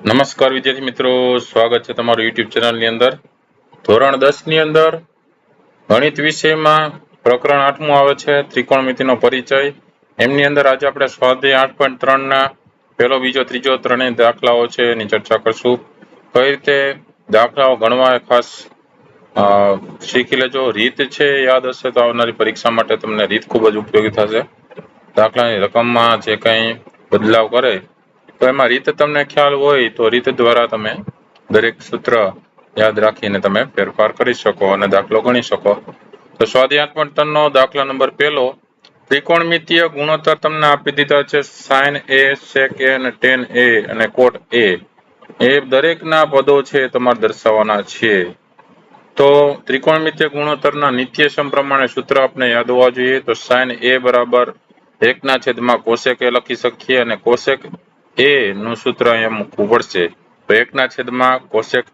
નમસ્કાર વિદ્યાર્થી મિત્રો, સ્વાગત છે તમારું યુટ્યુબ ચેનલની અંદર. ધોરણ 10 ની અંદર ગણિત વિષયમાં પ્રકરણ 8મું આવે છે ત્રિકોણમિતિનો પરિચય. એમની અંદર આજે આપણે સ્વાધ્યાય 8.3 ના પહેલો, બીજો, ત્રીજો ત્રણેય દાખલાઓ છે એની ચર્ચા કરશું. કઈ રીતે દાખલાઓ ગણવા એ ખાસ શીખી લેજો. રીત છે યાદ હશે તો આવનારી પરીક્ષા માટે તમને રીત ખૂબ જ ઉપયોગી થશે. દાખલાની રકમમાં જે કંઈ બદલાવ કરે તો એમાં રીત તમને ખ્યાલ હોય તો રીત દ્વારા તમે દરેક સૂત્ર યાદ રાખીને તમે ફેરફાર કરી શકો અને દાખલો ગણી શકો. તો સ્વાધ્યાય 8.3 નો દાખલા નંબર 1, ત્રિકોણમિતીય ગુણોત્તર તમને આપી દીધા છે sin a, sec a અને tan a અને cot a. એ દરેકના પદો છે તમારે દર્શાવવાના છે. તો ત્રિકોણમિતીય ગુણોત્તરના નિત્યસમ પ્રમાણે સૂત્ર આપણે યાદ હોવા જોઈએ. તો sin a બરાબર 1/, cosec a લખી શકીએ અને cosec a નું સૂત્ર અહીંયા મૂકવું પડશે. તો 1/, cosec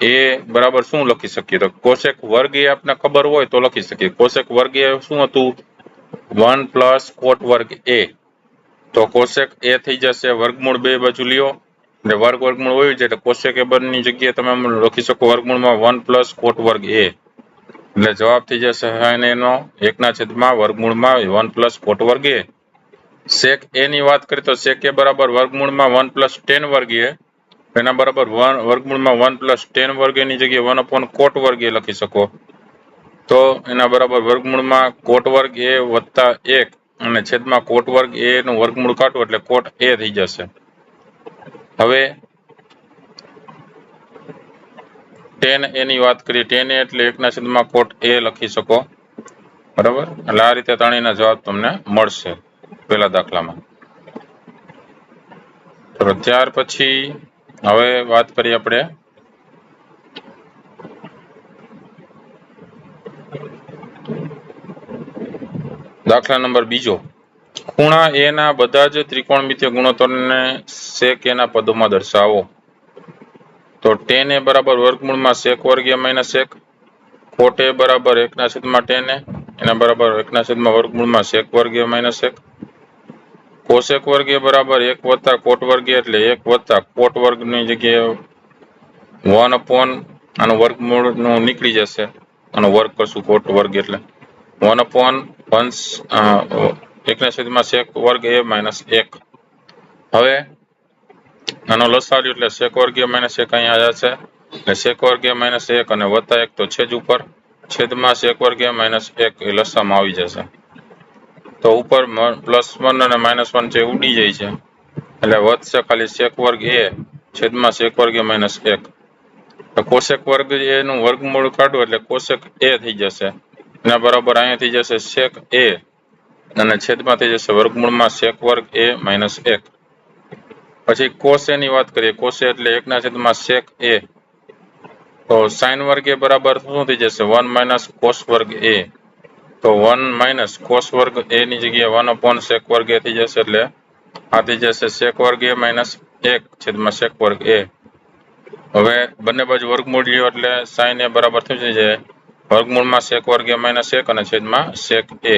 a બરાબર શું લખી શકીએ? તો cosec વર્ગ એ આપણે ખબર હોય તો લખી શકીએ. cosec વર્ગ એ શું હતું? 1 + cot વર્ગ a. તો cosec a થઈ જશે વર્ગમૂળ 2 બાજુ લ્યો એટલે વર્ગમૂળ હોય છે એટલે cosec a ની જગ્યાએ તમે લખી શકો વર્ગમૂળમાં 1 + cot વર્ગ a. એટલે જવાબ થઈ જશે sin a નો 1/, વર્ગમૂળમાં 1 + cot વર્ગ a. sec a ની વાત કરીએ તો sec a બરાબર વર્ગમૂળમાં 1 + tan વર્ગ a. એના બરાબર વર્ગમૂળમાં 1 + tan વર્ગ a ની જગ્યાએ 1/cot વર્ગ a લખી શકો. તો એના બરાબર વર્ગમૂળમાં cot વર્ગ a + 1 અને છેદમાં cot વર્ગ a નું વર્ગમૂળ કાઢો એટલે cot a થઈ જશે. હવે tan a ની વાત કરીએ, tan a એટલે 1/, cot a લખી શકો. બરાબર, એટલે આ રીતે ત્રણેયના જવાબ તમને મળશે પહેલા દાખલામાં. તો ત્યાર પછી હવે વાત કરીએ આપણે દાખલા નંબર 2. ખૂણા a ના બધા જ ત્રિકોણમિતીય ગુણોત્તરને sec a ના પદોમાં દર્શાવો. તો tan a બરાબર વર્ગમૂળમાં sec વર્ગ a - 1, cot a બરાબર 1/tan a એના બરાબર 1/, વર્ગમૂળમાં sec વર્ગ a - 1, cosec વર્ગ a બરાબર 1 + cot વર્ગ a એટલે 1 + cot વર્ગની જગ્યાએ 1/ આનું વર્ગમૂળ નું નીકળી જશે. આનો વર્ગ કરશું cot વર્ગ એટલે 1/1 sec વર્ગ a - 1. હવે આનો લસાઅ એટલે sec વર્ગ a - 1 અહીંયા જશે એટલે sec વર્ગ a - 1 અને +1 તો છે જ ઉપર, છેદમાં sec વર્ગ a - 1 એ લસામાં આવી જશે. તો ઉપર +1 અને -1 છે ઉડી જાય છે એટલે વધશે ખાલી sec વર્ગ a છેદમાં sec વર્ગ a - 1. તો cosec વર્ગ a નું વર્ગમૂળ કાઢો એટલે cosec a થઈ જશે. એના બરાબર અહીંયા થઈ જશે sec a અને છેદમાં થઈ જશે વર્ગમૂળમાં sec વર્ગ a - 1. પછી cos a ની વાત કરીએ, cos a એટલે 1/, sec a. તો sin વર્ગ a બરાબર શું થઈ જશે? 1 - cos વર્ગ a. તો 1 - cos વર્ગ a ની જગ્યાએ 1/sec વર્ગ a થઈ જશે એટલે આ થઈ જશે sec વર્ગ a - 1 છેદમાં sec વર્ગ a. હવે બંને બાજુ વર્ગમૂળ લ્યો એટલે sin a બરાબર થઈ જશે વર્ગમૂળમાં sec વર્ગ a - 1 અને છેદમાં sec a.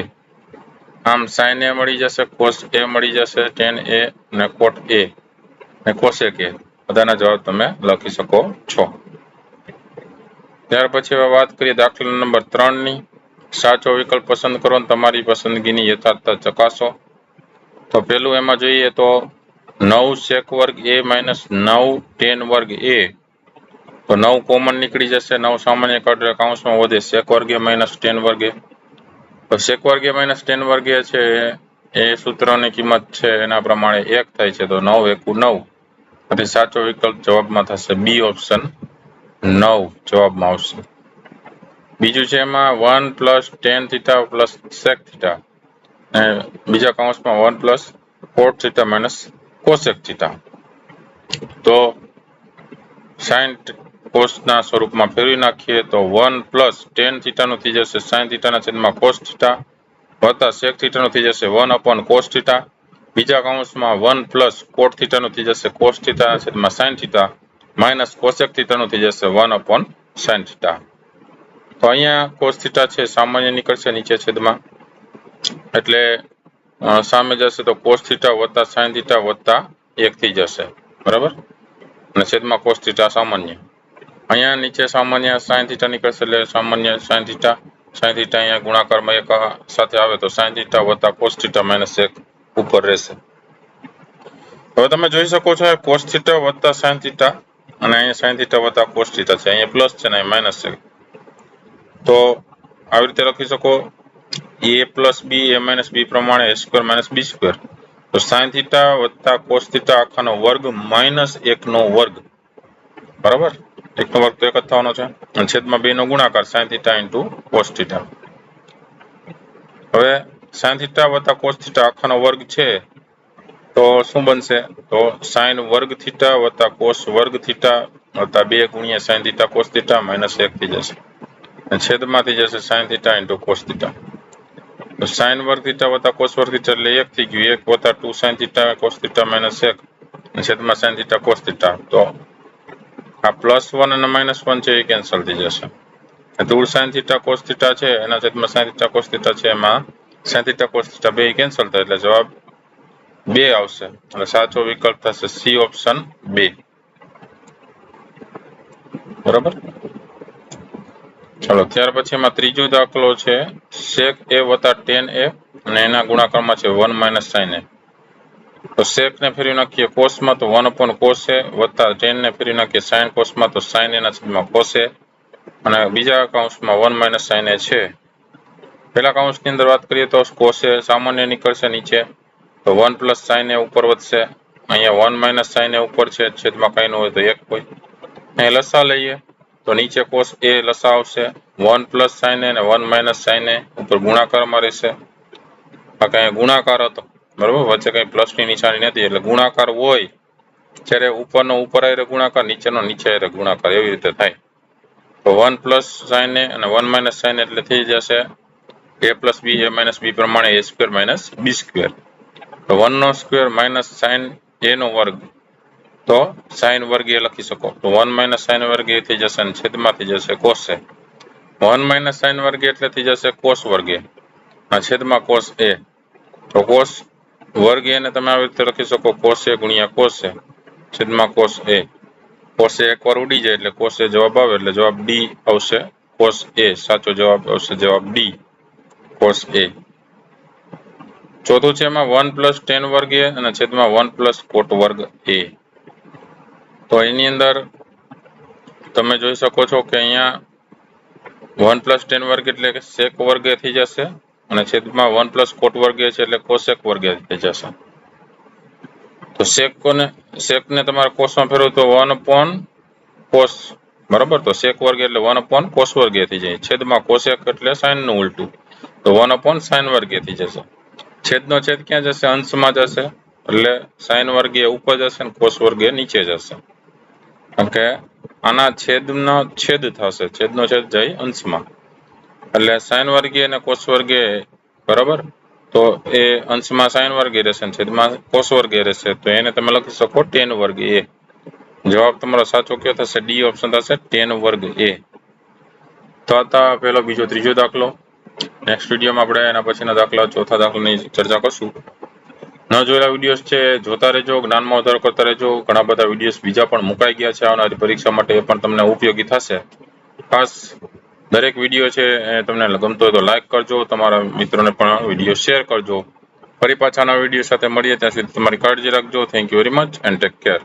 આમ sin a મળી જશે, cos a મળી જશે, tan a અને cot a અને cosec a બધાના જવાબ તમે લખી શકો છો. ત્યાર પછી હવે વાત કરીએ દાખલા નંબર 3 ની. સાચો વિકલ્પ પસંદ કરો અને તમારી પસંદગીની યથાર્થતા ચકાસો. તો પેલું એમાં જોઈએ તો 9 sec વર્ગ a - 9 tan વર્ગ a. તો 9 કોમન નીકળી જશે, 9 સામાન્ય કાઢો કૌંસમાં વધે sec વર્ગ a - tan વર્ગ a. તો sec વર્ગ a - tan વર્ગ a છે એ સૂત્રની કિંમત છે એના પ્રમાણે 1 થાય છે. તો 9 × 9 એટલે સાચો વિકલ્પ જવાબમાં થશે બી ઓપ્શન 9 જવાબમાં આવશે. બીજું છે એમાં 1 + tan θ + sec θ અને બીજા કૌંસમાં 1 + cot θ - cosec θ. તો sin cos ના સ્વરૂપમાં ફેરવી નાખીએ તો 1 + tan θ નું થઈ જશે sin θ ના છેદમાં cos θ વત્તા sec θ નું થઈ જશે 1/cos θ. બીજા કૌંસમાં 1 + cot θ નું થઈ જશે cos θ ના છેદમાં sin θ માઇનસ cosec θ નું થઈ જશે 1/sin θ. તો અહીંયા cos θ છે સામાન્ય નીકળશે નીચે છેદમાં એટલે સામે જશે તો cos θ વત્તા sin θ વત્તા 1 થઈ જશે. બરાબર, અને છેદમાં cos થીટા સામાન્ય. અહીંયા નીચે સામાન્ય sin થીટા નીકળશે એટલે સામાન્ય sin થીટા અહીંયા ગુણાકારમાં એક સાથે આવે તો sin થીટા વત્તા cos થીટા માઇનસ 1 ઉપર રહેશે. હવે તમે જોઈ શકો છો cos થીટા વત્તા sin થીટા અને અહીંયા sin થીટા વત્તા cos થીટા છે, અહીંયા પ્લસ છે ને અહીંયા માઇનસ છે. તો આવી રીતે લખી શકો a plus b a minus b પ્રમાણે a square minus b square. તો sin થીટા વત્તા cos થીટા આખાનો વર્ગ માઇનસ 1 નો વર્ગ, બરાબર, 1 નો વર્ગ તો 1 જ થવાનો છે અને છેદમાં 2 નો ગુણાકાર sin theta into cos theta. હવે sin થીટા વત્તા cos થીટા આખાનો વર્ગ છે તો શું બનશે? તો sin વર્ગ થીટા વત્તા cos વર્ગ થીટા વત્તા 2 ગુણ્યા sin theta cos theta minus 1 થઈ જશે અને છેદમાંથી જશે sin theta into cos theta. તો sin વર્ગ થીટા વત્તા cos વર્ગ થીટા એટલે 1 થઈ ગયું, 1 વત્તા 2 sin theta cos theta minus 1 અને છેદમાં sin થીટા cos થીટા. તો આ +1 અને -1 છે એ કેન્સલ થઈ જશે. ધૂળ sin થીટા cos થીટા છે એના છેદમાં sin થીટા cos થીટા છે એમાં sin થીટા cos થીટા બે કેન્સલ થાય એટલે જવાબ 2 આવશે અને સાચો વિકલ્પ થશે C ઓપ્શન 2. બરાબર. ચલો ત્યાર પછી એમાં ત્રીજો દાખલો છે sec a વત્તા tan a અને એના ગુણાકારમાં છે 1 - sin a. તો sec ને ફેરવી નાખીએ cos માં તો 1 cos a વત્તા tan ને ફેરવી નાખીએ sin cos માં તો sin a ના છેદમાં cos a અને બીજા કૌંસમાં 1 - sin a છે. પહેલા કૌંસની અંદર વાત કરીએ તો cos a સામાન્ય નીકળશે નીચે તો 1 + sin a ઉપર વધશે, અહીંયા 1 - sin a ઉપર છે છેદમાં કંઈ ન હોય તો 1 હોય. અહીં લસા લઈએ તો નીચે cos a લસા આવશે, 1 + sin a અને 1 - sin a ઉપર ગુણાકારમાં રહેશે. આ કઈ ગુણાકાર હતો, બરાબર, વચ્ચે કઈ પ્લસની નિશાની નથી એટલે ગુણાકાર હોય જ્યારે ઉપરનો ઉપર આરે ગુણાકાર નીચેનો નીચે આરે ગુણાકાર એવી રીતે થાય. તો 1 + sin a અને 1 - sin a એટલે થઈ જશે a + b a - b પ્રમાણે a² - b². તો 1 નો સ્ક્વેર માઇનસ sin a નો વર્ગ તો sin વર્ગ એ લખી શકો. તો 1 - sin વર્ગ એ થઈ જશે અને છેદમાંથી જશે cos a. 1 - sin વર્ગ એટલે થઈ જશે cos વર્ગ એ અને છેદમાં cos a. તો cos વર્ગ એને તમે આવી રીતે લખી શકો cos a ગુણ્યા cos a છેદમાં cos a. cos a એકવાર ઉડી જાય એટલે cos a જવાબ આવે એટલે જવાબ D આવશે cos a. સાચો જવાબ આવશે જવાબ D cos a. ચોથું છે એમાં 1 + tan વર્ગ a અને છેદમાં 1 + cot વર્ગ a. તો એની અંદર તમે જોઈ શકો છો કે અહીંયા 1 + tan વર્ગ એટલે કે sec વર્ગ એ થઈ જશે અને છેદમાં 1 + cot વર્ગ છે એટલે cosec વર્ગ એ થઈ જશે. તો sec ને તમારે cos માં ફેરવો તો 1 / cos, બરાબર, તો sec વર્ગ એટલે 1 / cos વર્ગ એ થઈ જાય, છેદમાં cosec એટલે sin નું ઉલટું તો 1 / sin વર્ગ એ થઈ જશે. છેદનો છેદ ક્યાં જશે? અંશમાં જશે એટલે sin વર્ગ એ ઉપર જશે અને cos વર્ગ એ નીચે જશે. કારણ કે આના છેદનો છેદ થશે, છેદનો છેદ જાય અંશમાં એટલે sin વર્ગ એ અને cos વર્ગ એ, બરાબર, તો એ અંશમાં sin વર્ગ એ રહેશે અને છેદમાં cos વર્ગ એ રહેશે તો એને તમે લખી શકો tan વર્ગ a. જવાબ તમારો સાચો કયો થશે? D ઓપ્શન થશે tan વર્ગ a. તો આ પહેલો બીજો ત્રીજો દાખલો. નેક્સ્ટ વિડીયોમાં આપણે એના પછીના દાખલા ચોથા દાખલાની ચર્ચા કરશું. ન જોયેલા વિડીયોઝ છે જોતા રહેજો, જ્ઞાનમાં વધારો કરતા રહેજો. ઘણા બધા વિડીયોઝ બીજા પણ મુકાઈ ગયા છે આવનારી પરીક્ષા માટે, એ પણ તમને ઉપયોગી થશે. ખાસ દરેક વિડીયો છે એ તમને ગમતો હોય તો લાઈક કરજો, તમારા મિત્રોને પણ વિડીયો શેર કરજો. ફરી પાછા નવા વિડીયો સાથે મળીએ ત્યાં સુધી તમારી કાળજી રાખજો. Thank you very much and take care.